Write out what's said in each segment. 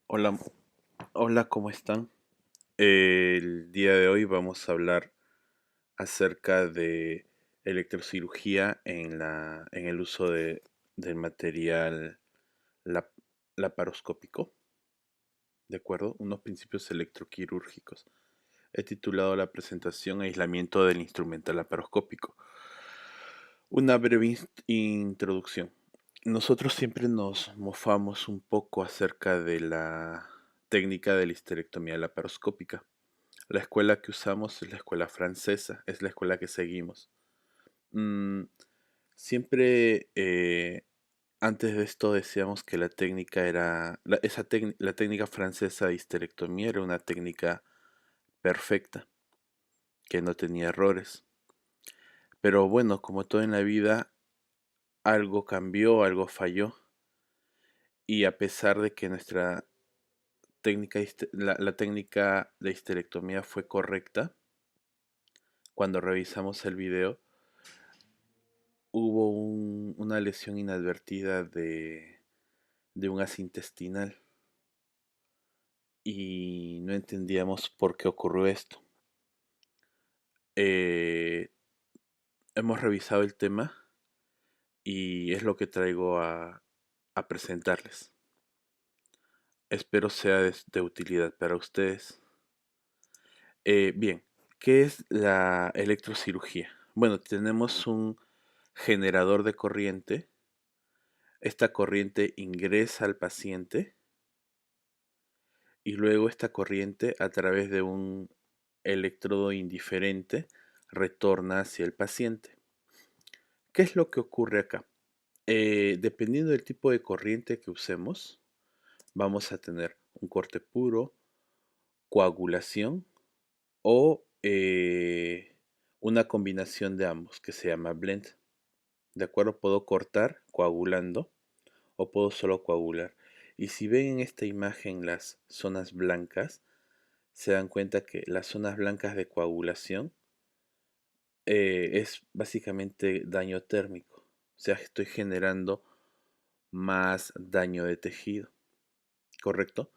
Hola, hola, ¿cómo están? El día de hoy vamos a hablar acerca de electrocirugía en el uso del material lap- laparoscópico, ¿de acuerdo? Unos principios electroquirúrgicos. He titulado la presentación Aislamiento del instrumento laparoscópico. Una breve introducción. Nosotros siempre nos mofamos un poco acerca de la técnica de la histerectomía laparoscópica. La escuela que usamos es la escuela francesa, es la escuela que seguimos. Mm, siempre antes de esto decíamos que la técnica era, la técnica francesa de histerectomía era una técnica perfecta, que no tenía errores. Pero bueno, como todo en la vida, algo cambió, algo falló. Y a pesar de que nuestra la técnica de histerectomía fue correcta, cuando revisamos el video, hubo una lesión inadvertida de un gas intestinal y no entendíamos por qué ocurrió esto. Eh, hemos revisado el tema y es lo que traigo a presentarles. Espero sea de utilidad para ustedes. Bien, ¿qué es la electrocirugía? Bueno, tenemos un generador de corriente. Esta corriente ingresa al paciente y luego esta corriente a través de un electrodo indiferente retorna hacia el paciente. ¿Qué es lo que ocurre acá? Dependiendo del tipo de corriente que usemos, vamos a tener un corte puro, coagulación o una combinación de ambos que se llama blend. ¿De acuerdo? Puedo cortar coagulando o puedo solo coagular. Y si ven en esta imagen las zonas blancas, se dan cuenta que las zonas blancas de coagulación es básicamente daño térmico. O sea, estoy generando más daño de tejido. ¿Correcto?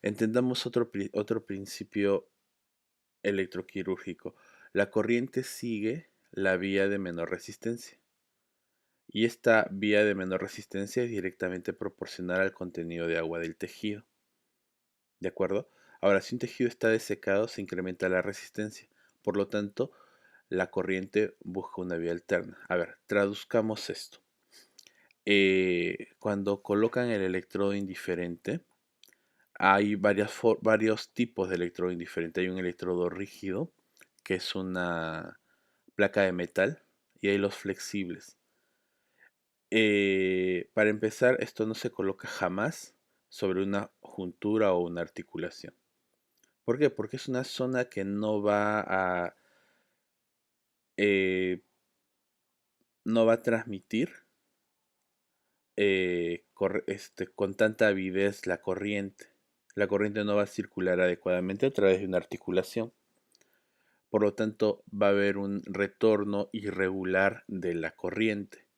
Entendamos otro principio electroquirúrgico. La corriente sigue la vía de menor resistencia. Y esta vía de menor resistencia es directamente proporcional al contenido de agua del tejido. ¿De acuerdo? Ahora, si un tejido está desecado, se incrementa la resistencia. Por lo tanto, la corriente busca una vía alterna. A ver, traduzcamos esto. Cuando colocan el electrodo indiferente, hay varios tipos de electrodo indiferente. Hay un electrodo rígido, que es una placa de metal, y hay los flexibles. Para empezar, esto no se coloca jamás sobre una juntura o una articulación. ¿Por qué? Porque es una zona que eh, no va a transmitir con tanta avidez la corriente. La corriente no va a circular adecuadamente a través de una articulación. Por lo tanto, va a haber un retorno irregular de la corriente.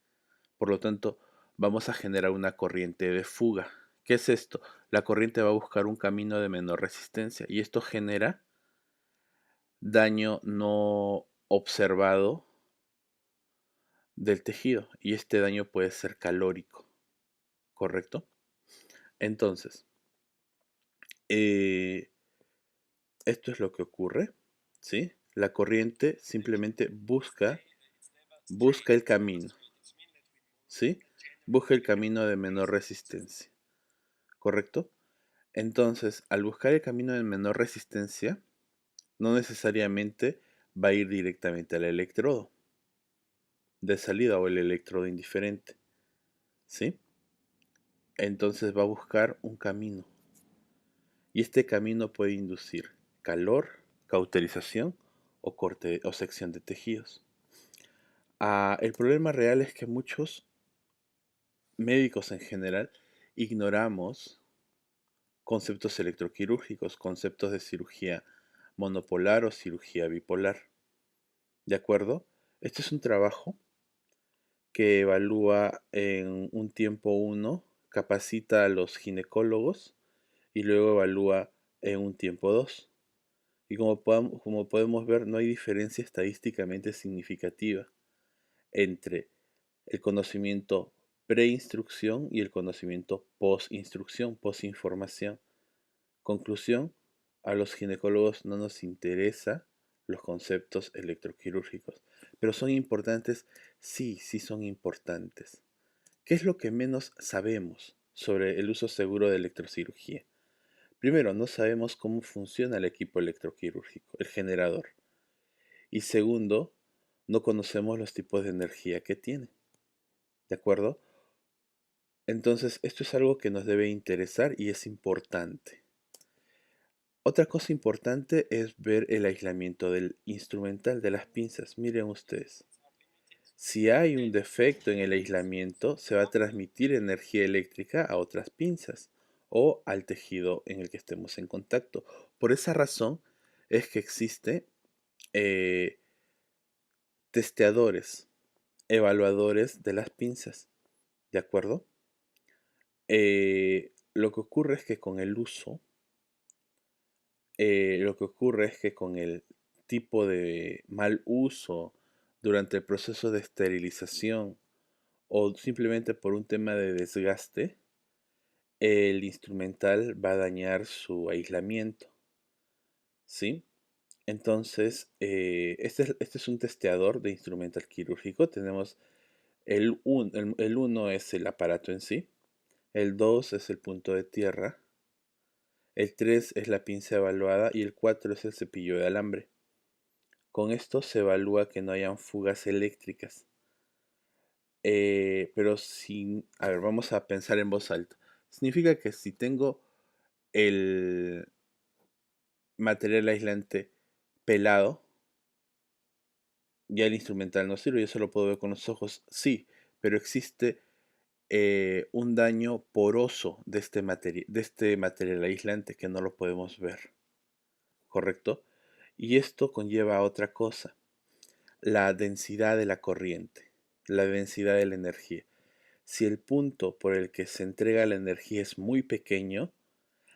Por lo tanto, vamos a generar una corriente de fuga. ¿Qué es esto? La corriente va a buscar un camino de menor resistencia y esto genera daño no observado del tejido y este daño puede ser calórico, ¿correcto? Entonces, eh, esto es lo que ocurre, ¿sí? La corriente simplemente busca el camino, ¿sí? Busca el camino de menor resistencia, ¿correcto? Entonces, al buscar el camino de menor resistencia, no necesariamente va a ir directamente al electrodo de salida o el electrodo indiferente, ¿sí? Entonces va a buscar un camino y este camino puede inducir calor, cauterización o corte o sección de tejidos. El problema real es que muchos médicos en general ignoramos conceptos electroquirúrgicos, conceptos de cirugía monopolar o cirugía bipolar. ¿De acuerdo? Este es un trabajo que evalúa en un tiempo uno, capacita a los ginecólogos y luego evalúa en un tiempo 2. Y como podemos ver, no hay diferencia estadísticamente significativa entre el conocimiento preinstrucción y el conocimiento postinstrucción, postinformación. Conclusión, a los ginecólogos no nos interesa los conceptos electroquirúrgicos, pero son importantes, sí, sí son importantes. ¿Qué es lo que menos sabemos sobre el uso seguro de electrocirugía? Primero, no sabemos cómo funciona el equipo electroquirúrgico, el generador. Y segundo, no conocemos los tipos de energía que tiene. ¿De acuerdo? Entonces, esto es algo que nos debe interesar y es importante. Otra cosa importante es ver el aislamiento del instrumental de las pinzas. Miren ustedes. Si hay un defecto en el aislamiento, se va a transmitir energía eléctrica a otras pinzas o al tejido en el que estemos en contacto. Por esa razón es que existe eh, testeadores, evaluadores de las pinzas. ¿De acuerdo? Lo que ocurre es que con el uso, lo que ocurre es que con el tipo de mal uso durante el proceso de esterilización o simplemente por un tema de desgaste, el instrumental va a dañar su aislamiento, ¿sí? Entonces, este es un testeador de instrumental quirúrgico. Tenemos el 1 es el aparato en sí, el 2 es el punto de tierra, el 3 es la pinza evaluada y el 4 es el cepillo de alambre. Con esto se evalúa que no hayan fugas eléctricas. Pero sin... A ver, vamos a pensar en voz alta. Significa que si tengo el material aislante pelado, ya el instrumental no sirve, yo solo puedo ver con los ojos. Sí, pero existe un daño poroso de este material aislante que no lo podemos ver, ¿correcto? Y esto conlleva a otra cosa, la densidad de la corriente, la densidad de la energía. Si el punto por el que se entrega la energía es muy pequeño,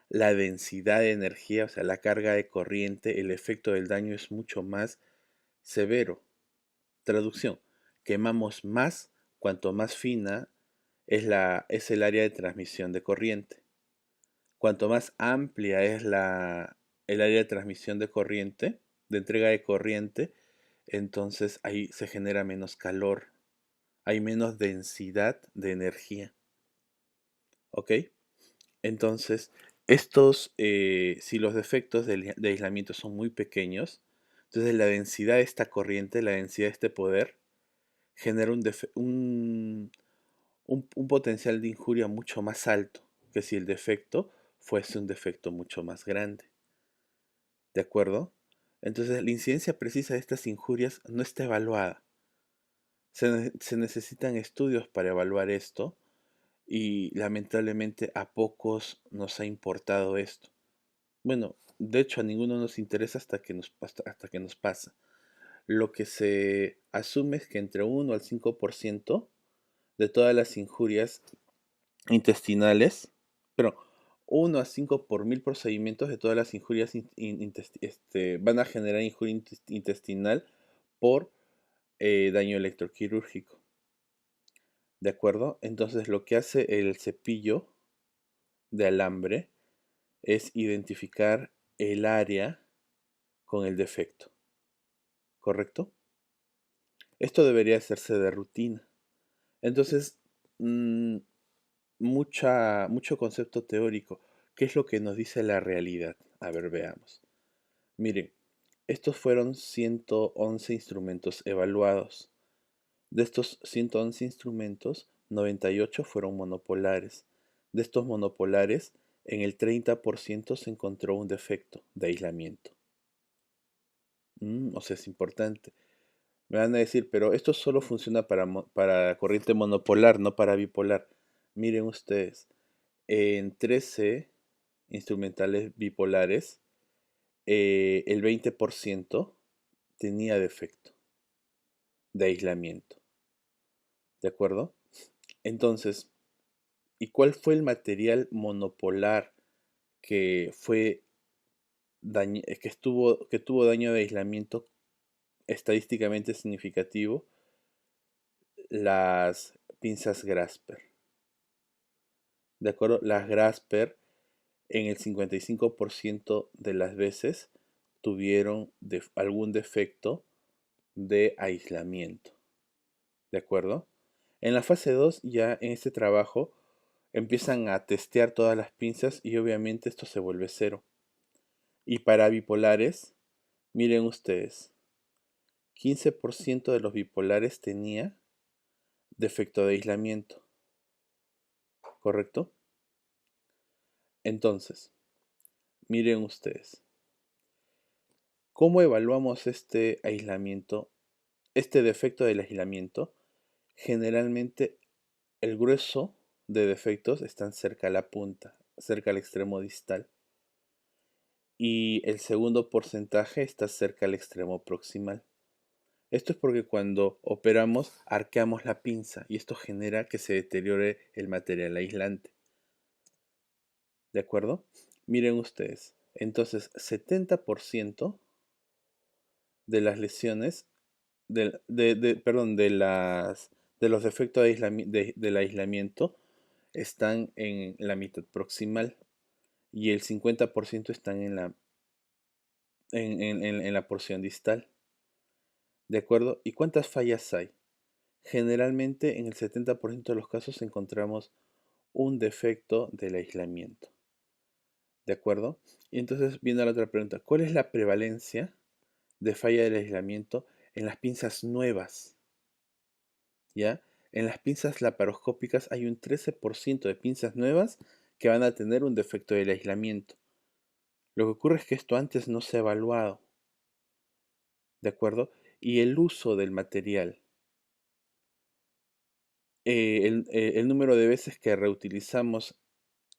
la densidad de energía, o sea, la carga de corriente, el efecto del daño es mucho más severo. Traducción, quemamos más cuanto más fina es el área de transmisión de corriente. Cuanto más amplia es el área de transmisión de corriente, de entrega de corriente, entonces ahí se genera menos calor, hay menos densidad de energía. ¿Ok? Entonces, si los defectos de aislamiento son muy pequeños, entonces la densidad de esta corriente, la densidad de este poder, genera un potencial de injuria mucho más alto que si el defecto fuese un defecto mucho más grande. ¿De acuerdo? Entonces, la incidencia precisa de estas injurias no está evaluada. Se necesitan estudios para evaluar esto y lamentablemente a pocos nos ha importado esto. Bueno, de hecho a ninguno nos interesa hasta que nos pasa. Lo que se asume es que entre 1 al 5% de todas las injurias intestinales, pero 1 a 5 por 1000 procedimientos de todas las injurias van a generar injuria intestinal por daño electroquirúrgico. ¿De acuerdo? Entonces lo que hace el cepillo de alambre es identificar el área con el defecto. ¿Correcto? Esto debería hacerse de rutina. Entonces, mm, mucho concepto teórico. ¿Qué es lo que nos dice la realidad? A ver, veamos. Miren, estos fueron 111 instrumentos evaluados. De estos 111 instrumentos, 98 fueron monopolares. De estos monopolares, en el 30% se encontró un defecto de aislamiento. O sea, es importante. Me van a decir, pero esto solo funciona para corriente monopolar, no para bipolar. Miren ustedes, en 13 instrumentales bipolares, el 20% tenía defecto de aislamiento. ¿De acuerdo? Entonces, ¿y cuál fue el material monopolar que que tuvo daño de aislamiento estadísticamente significativo, las pinzas Grasper. ¿De acuerdo? Las Grasper en el 55% de las veces tuvieron algún defecto de aislamiento. ¿De acuerdo? En la fase 2, ya en este trabajo, empiezan a testear todas las pinzas y obviamente esto se vuelve cero. Y para bipolares, miren ustedes, 15% de los bipolares tenía defecto de aislamiento, ¿correcto? Entonces, miren ustedes, ¿cómo evaluamos este aislamiento, este defecto del aislamiento? Generalmente el grueso de defectos están cerca a la punta, cerca al extremo distal, y el segundo porcentaje está cerca al extremo proximal. Esto es porque cuando operamos arqueamos la pinza y esto genera que se deteriore el material aislante. ¿De acuerdo? Miren ustedes, entonces 70% de las lesiones, perdón, de los defectos del aislamiento están en la mitad proximal y el 50% están en la porción distal. ¿De acuerdo? ¿Y cuántas fallas hay? Generalmente en el 70% de los casos encontramos un defecto del aislamiento. ¿De acuerdo? Y entonces viene la otra pregunta. ¿Cuál es la prevalencia de falla del aislamiento en las pinzas nuevas? ¿Ya? En las pinzas laparoscópicas hay un 13% de pinzas nuevas que van a tener un defecto del aislamiento. Lo que ocurre es que esto antes no se ha evaluado. ¿De acuerdo? Y el uso del material. El número de veces que reutilizamos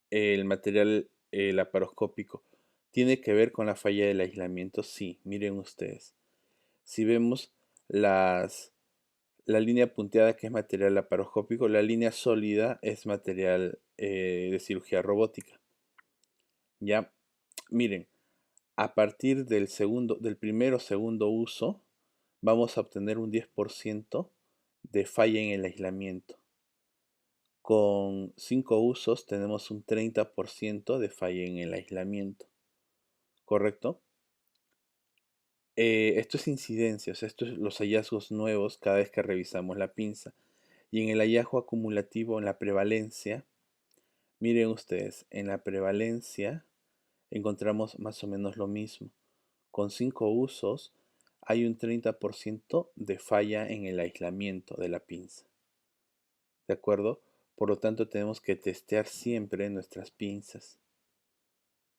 el material laparoscópico tiene que ver con la falla del aislamiento. Sí, miren ustedes. Si vemos la línea punteada que es material laparoscópico, la línea sólida es material de cirugía robótica. Ya, miren, a partir del primero o segundo uso, vamos a obtener un 10% de falla en el aislamiento. Con 5 usos tenemos un 30% de falla en el aislamiento. ¿Correcto? Esto es incidencia, o sea, esto es los hallazgos nuevos cada vez que revisamos la pinza. Y en el hallazgo acumulativo, en la prevalencia, miren ustedes, en la prevalencia encontramos más o menos lo mismo. Con 5 usos hay un 30% de falla en el aislamiento de la pinza. ¿De acuerdo? Por lo tanto, tenemos que testear siempre nuestras pinzas.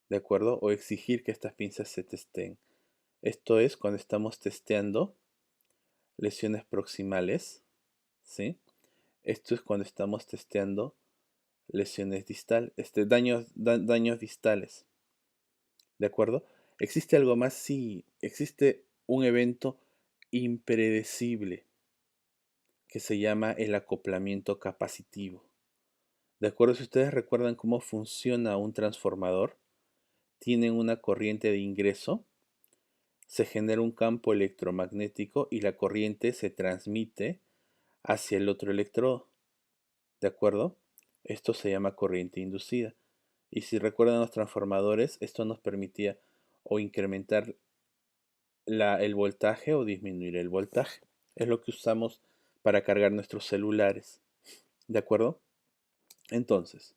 ¿De acuerdo? O exigir que estas pinzas se testeen. Esto es cuando estamos testeando lesiones proximales, ¿sí? Esto es cuando estamos testeando lesiones daños distales. ¿De acuerdo? ¿Existe algo más? Sí, existe un evento impredecible que se llama el acoplamiento capacitivo. ¿De acuerdo? Si ustedes recuerdan cómo funciona un transformador, tienen una corriente de ingreso, se genera un campo electromagnético y la corriente se transmite hacia el otro electrodo. ¿De acuerdo? Esto se llama corriente inducida. Y si recuerdan los transformadores, esto nos permitía o incrementar el voltaje o disminuir el voltaje. Es lo que usamos para cargar nuestros celulares. ¿De acuerdo? Entonces,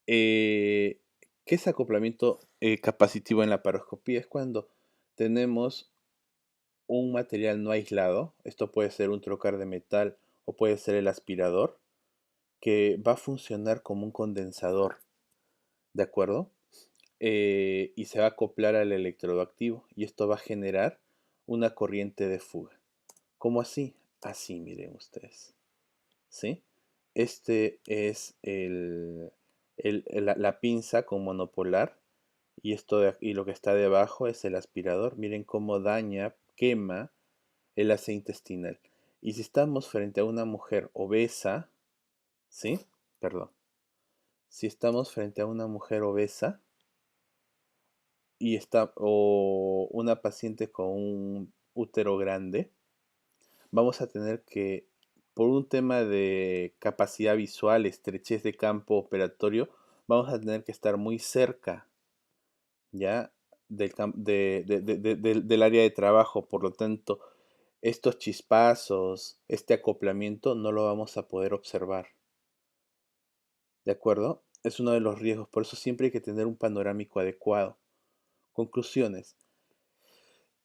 ¿qué es acoplamiento capacitivo en la paroscopía? Es cuando tenemos un material no aislado, esto puede ser un trocar de metal o puede ser el aspirador, que va a funcionar como un condensador, ¿de acuerdo? Y se va a acoplar al electrodo activo y esto va a generar una corriente de fuga. ¿Cómo así? Así, miren ustedes. ¿Sí? Este es la pinza con monopolar y, y lo que está debajo es el aspirador. Miren cómo daña, quema el asa intestinal. Y si estamos frente a una mujer obesa, ¿sí? Perdón. Si estamos frente a una mujer obesa, o una paciente con un útero grande, vamos a tener que, por un tema de capacidad visual, estrechez de campo operatorio, vamos a tener que estar muy cerca, ¿ya? Del área de trabajo. Por lo tanto, estos chispazos, este acoplamiento, no lo vamos a poder observar. ¿De acuerdo? Es uno de los riesgos. Por eso siempre hay que tener un panorámico adecuado. Conclusiones.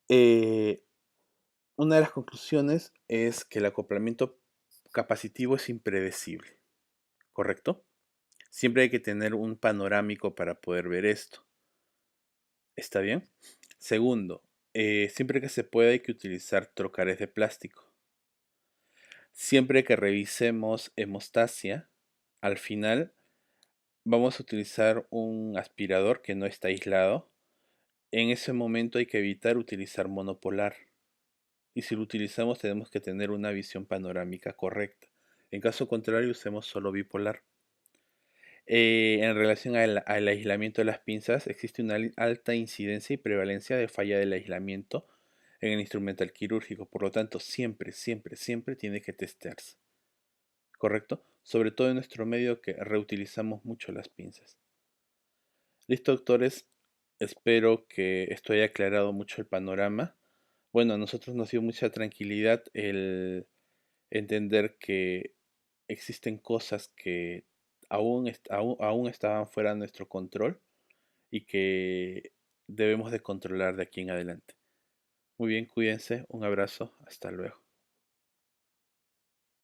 Eh, una de las conclusiones es que el acoplamiento capacitivo es impredecible. ¿Correcto? Siempre hay que tener un panorámico para poder ver esto. ¿Está bien? Segundo, siempre que se pueda hay que utilizar trocares de plástico. Siempre que revisemos hemostasia, al final vamos a utilizar un aspirador que no está aislado. En ese momento hay que evitar utilizar monopolar. Y si lo utilizamos tenemos que tener una visión panorámica correcta. En caso contrario usemos solo bipolar. En relación al aislamiento de las pinzas, existe una alta incidencia y prevalencia de falla del aislamiento en el instrumental quirúrgico. Por lo tanto, siempre, siempre, siempre tiene que testearse. ¿Correcto? Sobre todo en nuestro medio que reutilizamos mucho las pinzas. Listo, doctores. Espero que esto haya aclarado mucho el panorama. Bueno, a nosotros nos dio mucha tranquilidad el entender que existen cosas que aún estaban fuera de nuestro control y que debemos de controlar de aquí en adelante. Muy bien, cuídense, un abrazo, hasta luego.